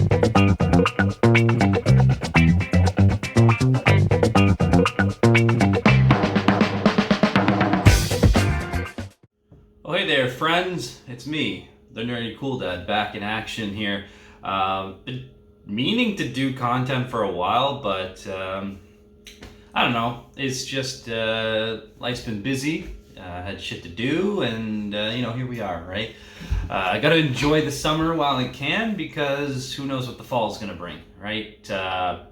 Oh, hey there, friends. It's me, the Nerdy Cool Dad, back in action here. Been meaning to do content for a while, but I don't know. It's just life's been busy. Had shit to do, and here we are, right? I gotta enjoy the summer while I can, because who knows what the fall's gonna bring, right? The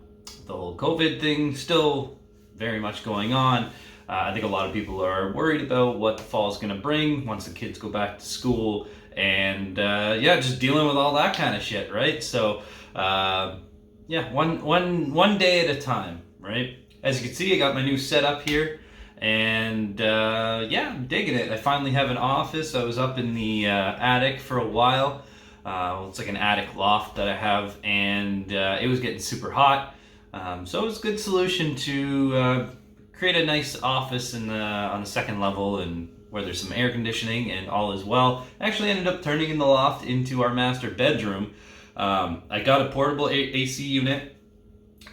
whole COVID thing still very much going on. I think a lot of people are worried about what the fall is going to bring once the kids go back to school, and just dealing with all that kind of shit, right? So, one day at a time, right? As you can see, I got my new setup here, and I'm digging it. I finally have an office. I was up in the attic for a while. It's like an attic loft that I have, and it was getting super hot. So it was a good solution to create a nice office on the second level, and where there's some air conditioning and all as well. I actually ended up turning in the loft into our master bedroom. I got a portable AC unit,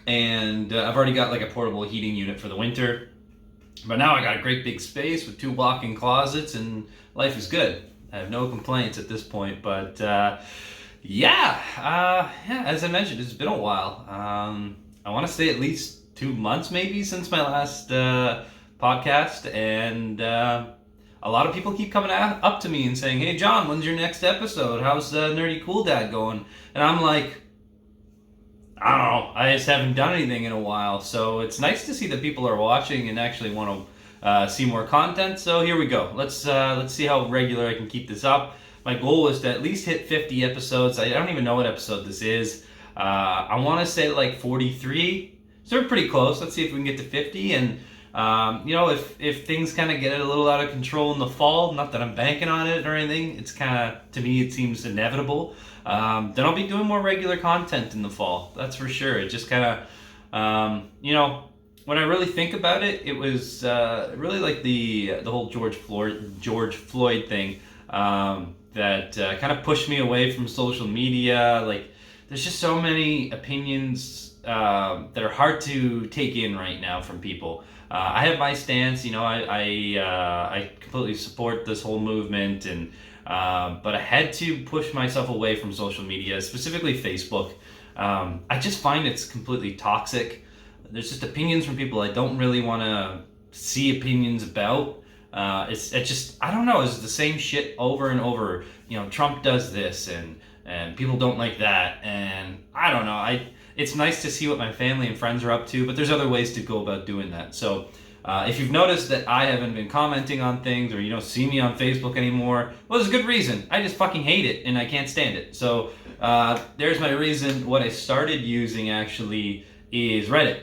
and I've already got like a portable heating unit for the winter. But now I got a great big space with 2 walk-in closets, and life is good. I have no complaints at this point, but as I mentioned, it's been a while. I want to say at least 2 months maybe since my last podcast, and a lot of people keep coming up to me and saying, "Hey John, when's your next episode? How's Nerdy Cool Dad going?" And I'm like, I don't know, I just haven't done anything in a while, so it's nice to see that people are watching and actually want to see more content. So here we go. Let's see how regular I can keep this up. My goal was to at least hit 50 episodes. I don't even know what episode this is. I want to say like 43. So we're pretty close. Let's see if we can get to 50. And, if things kind of get a little out of control in the fall, not that I'm banking on it or anything, it's kind of, to me, it seems inevitable. Then I'll be doing more regular content in the fall. That's for sure. It just kind of, when I really think about it, it was really like the whole George Floyd thing that kind of pushed me away from social media. Like, there's just so many opinions that are hard to take in right now from people. I have my stance, I completely support this whole movement, and but I had to push myself away from social media, specifically Facebook. I just find it's completely toxic. There's just opinions from people I don't really want to see opinions about. It's just, I don't know, it's the same shit over and over. Trump does this, and people don't like that, and I don't know. It's nice to see what my family and friends are up to, but there's other ways to go about doing that. So if you've noticed that I haven't been commenting on things, or you don't see me on Facebook anymore, well, there's a good reason. I just fucking hate it, and I can't stand it. So there's my reason. What I started using actually is Reddit.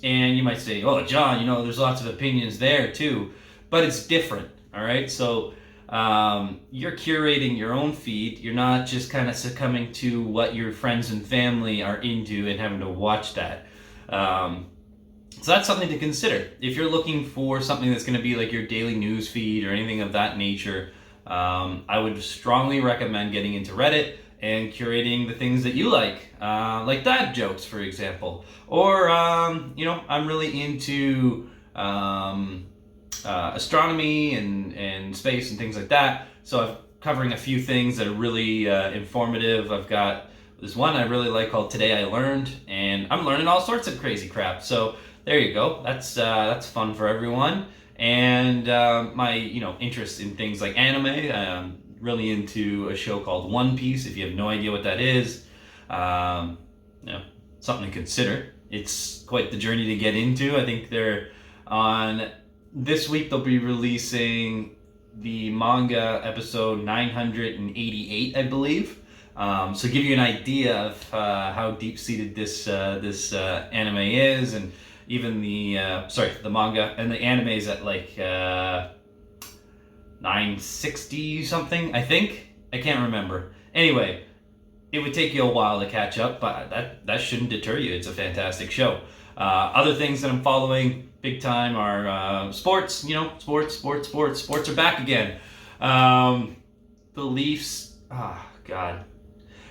And you might say, "Oh, John, there's lots of opinions there too," but it's different, all right? So you're curating your own feed. You're not just kind of succumbing to what your friends and family are into and having to watch that. So that's something to consider. If you're looking for something that's going to be like your daily news feed or anything of that nature, I would strongly recommend getting into Reddit and curating the things that you like dad jokes, for example. Or, I'm really into astronomy and space and things like that. So I'm covering a few things that are really informative. I've got this one I really like called Today I Learned, and I'm learning all sorts of crazy crap. So there you go. That's fun for everyone. And my interest in things like anime. I'm really into a show called One Piece. If you have no idea what that is, something to consider. It's quite the journey to get into. I think they're on this week. They'll be releasing the manga episode 988, I believe. So give you an idea of how deep-seated this anime is, and even the manga, and the anime is at like 960 something, I think. I can't remember. Anyway, it would take you a while to catch up, but that shouldn't deter you. It's a fantastic show. Other things that I'm following big time are sports. Sports are back again. The Leafs, God.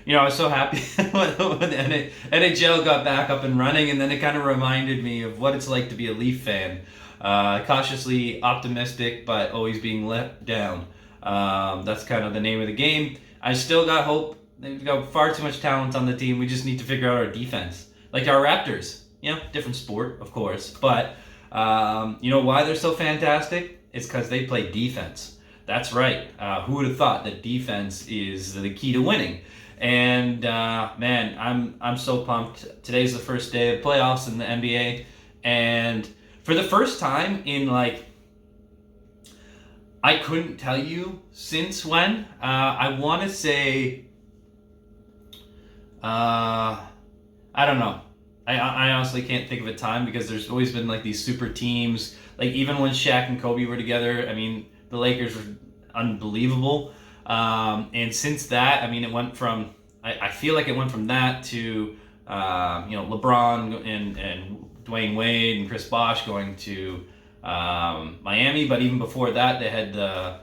I was so happy when the NHL got back up and running, and then it kind of reminded me of what it's like to be a Leaf fan. Cautiously optimistic, but always being let down. That's kind of the name of the game. I still got hope. They've got far too much talent on the team. We just need to figure out our defense. Like our Raptors. Different sport, of course. But you know why they're so fantastic? It's because they play defense. That's right. Who would have thought that defense is the key to winning? And man, I'm so pumped. Today's the first day of playoffs in the NBA, and for the first time in I couldn't tell you since when. I want to say, I don't know. I honestly can't think of a time because there's always been these super teams. Even when Shaq and Kobe were together, I mean, the Lakers were unbelievable. And since that, it went from, I feel like it went from that to, LeBron and Dwayne Wade and Chris Bosh going to Miami. But even before that, they had the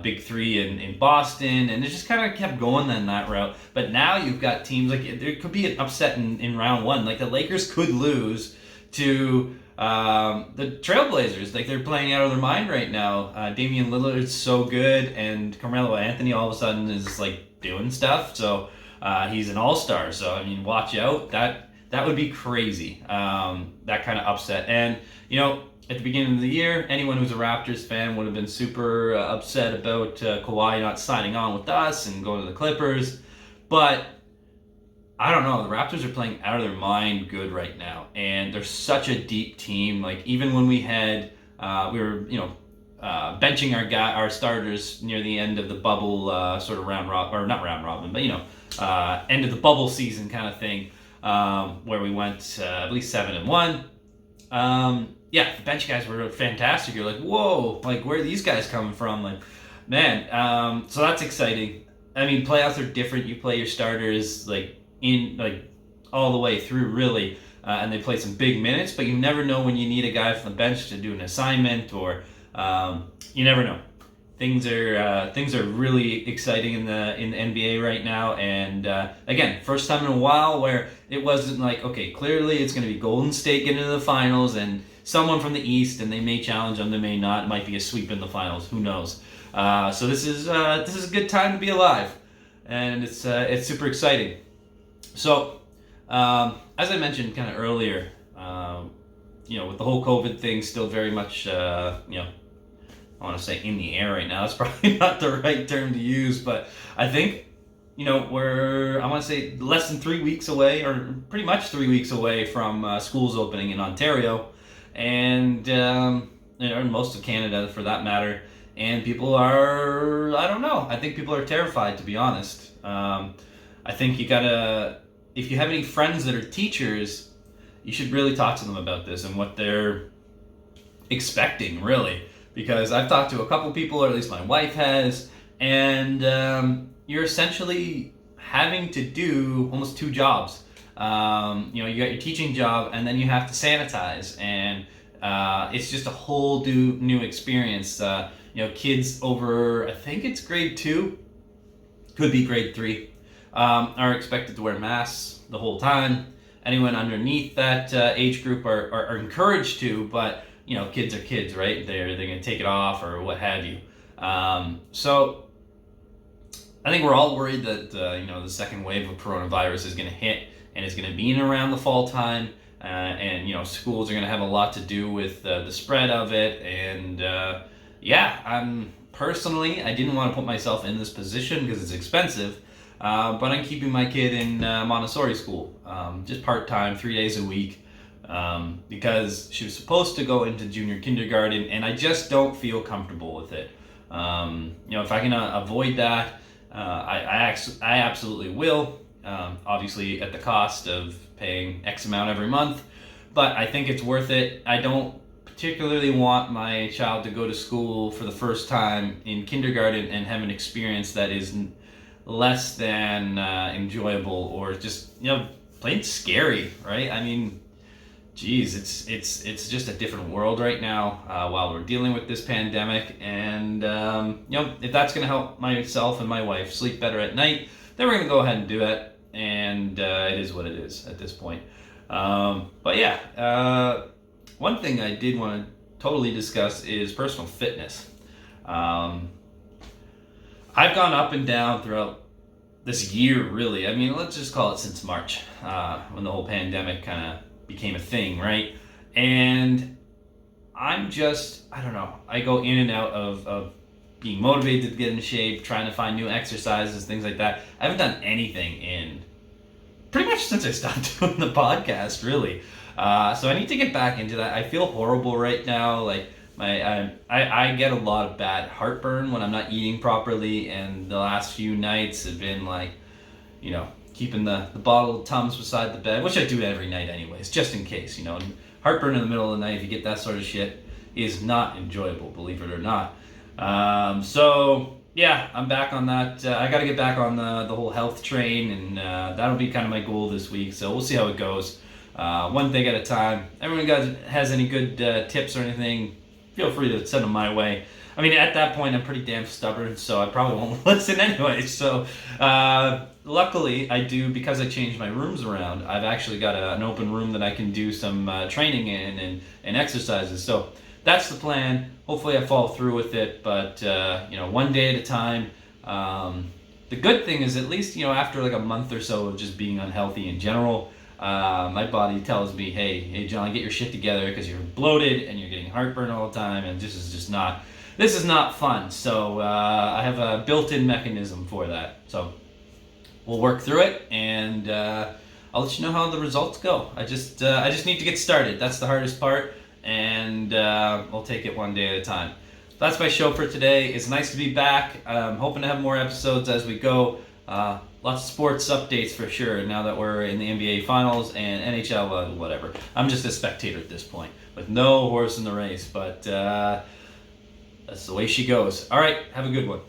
Big Three in Boston, and it just kind of kept going then that route. But now you've got teams there could be an upset in round one. The Lakers could lose to the Trailblazers. They're playing out of their mind right now. Damian Lillard's so good, and Carmelo Anthony all of a sudden is doing stuff. So he's an all-star. So watch out. That would be crazy. That kind of upset. And at the beginning of the year, anyone who's a Raptors fan would have been super upset about Kawhi not signing on with us and going to the Clippers. But I don't know. The Raptors are playing out of their mind good right now, and they're such a deep team. Even when we had, we were benching our starters near the end of the bubble sort of round robin, or not round robin, but end of the bubble season kind of thing, where we went at least 7-1. The bench guys were fantastic. You're whoa, where are these guys coming from? Man, so that's exciting. Playoffs are different. You play your starters all the way through, really, and they play some big minutes, but you never know when you need a guy from the bench to do an assignment, or you never know. Things are really exciting in the NBA right now, and again, first time in a while where it wasn't okay, clearly it's going to be Golden State getting into the finals and someone from the East, and they may challenge them, they may not. It might be a sweep in the finals. Who knows? So this is a good time to be alive, and it's super exciting. So as I mentioned kind of earlier, with the whole COVID thing still very much I want to say in the air right now. That's probably not the right term to use, but I think we're, I want to say, less than 3 weeks away, or pretty much 3 weeks away from schools opening in Ontario, and most of Canada for that matter. And people are, I don't know, I think people are terrified, to be honest. I think you gotta, if you have any friends that are teachers, you should really talk to them about this and what they're expecting, really. Because I've talked to a couple people, or at least my wife has, and you're essentially having to do almost two jobs. You got your teaching job, and then you have to sanitize, and it's just a whole new experience. Kids over, I think it's grade 2, could be grade 3, are expected to wear masks the whole time. Anyone underneath that age group are encouraged to, but kids are kids, right? They're going to take it off or what have you. So I think we're all worried that the second wave of coronavirus is going to hit, and it's going to be in around the fall time, and schools are going to have a lot to do with the spread of it. And I'm personally, I didn't want to put myself in this position because it's expensive, but I'm keeping my kid in Montessori school, just part-time, 3 days a week. Because she was supposed to go into junior kindergarten, and I just don't feel comfortable with it. If I can avoid that, I absolutely will. Obviously at the cost of paying X amount every month, but I think it's worth it. I don't particularly want my child to go to school for the first time in kindergarten and have an experience that is less than enjoyable, or just plain scary, right? Geez, it's just a different world right now while we're dealing with this pandemic, and if that's going to help myself and my wife sleep better at night, then we're going to go ahead and do it. And it is what it is at this point. But yeah, one thing I did want to totally discuss is personal fitness. I've gone up and down throughout this year, really. I mean, let's just call it since March, when the whole pandemic kind of became a thing, right? And I'm just, I don't know, I go in and out of being motivated to get in shape, trying to find new exercises, things like that. I haven't done anything in pretty much since I stopped doing the podcast, really. So I need to get back into that. I feel horrible right now. Like I get a lot of bad heartburn when I'm not eating properly, and the last few nights have been like, you know, keeping the bottle of Tums beside the bed, which I do every night anyways, just in case, you know. Heartburn in the middle of the night, if you get that sort of shit, is not enjoyable, believe it or not. So yeah, I'm back on that. I got to get back on the whole health train, and that'll be kind of my goal this week. So we'll see how it goes. One thing at a time. Everyone guys has any good tips or anything, feel free to send them my way. I mean, at that point, I'm pretty damn stubborn, so I probably won't listen anyway. So luckily, I do, because I changed my rooms around, I've actually got an open room that I can do some training in and exercises. So that's the plan. Hopefully I follow through with it, but you know, one day at a time. The good thing is, at least, you know, after like a month or so of just being unhealthy in general, my body tells me, hey John, get your shit together, because you're bloated and you're getting heartburn all the time, and this is not fun. So I have a built-in mechanism for that. So we'll work through it, and I'll let you know how the results go. I just need to get started. That's the hardest part, and we'll take it one day at a time. That's my show for today. It's nice to be back. I'm hoping to have more episodes as we go. Lots of sports updates for sure, now that we're in the NBA Finals and NHL, whatever. I'm just a spectator at this point, with no horse in the race, but that's the way she goes. All right, have a good one.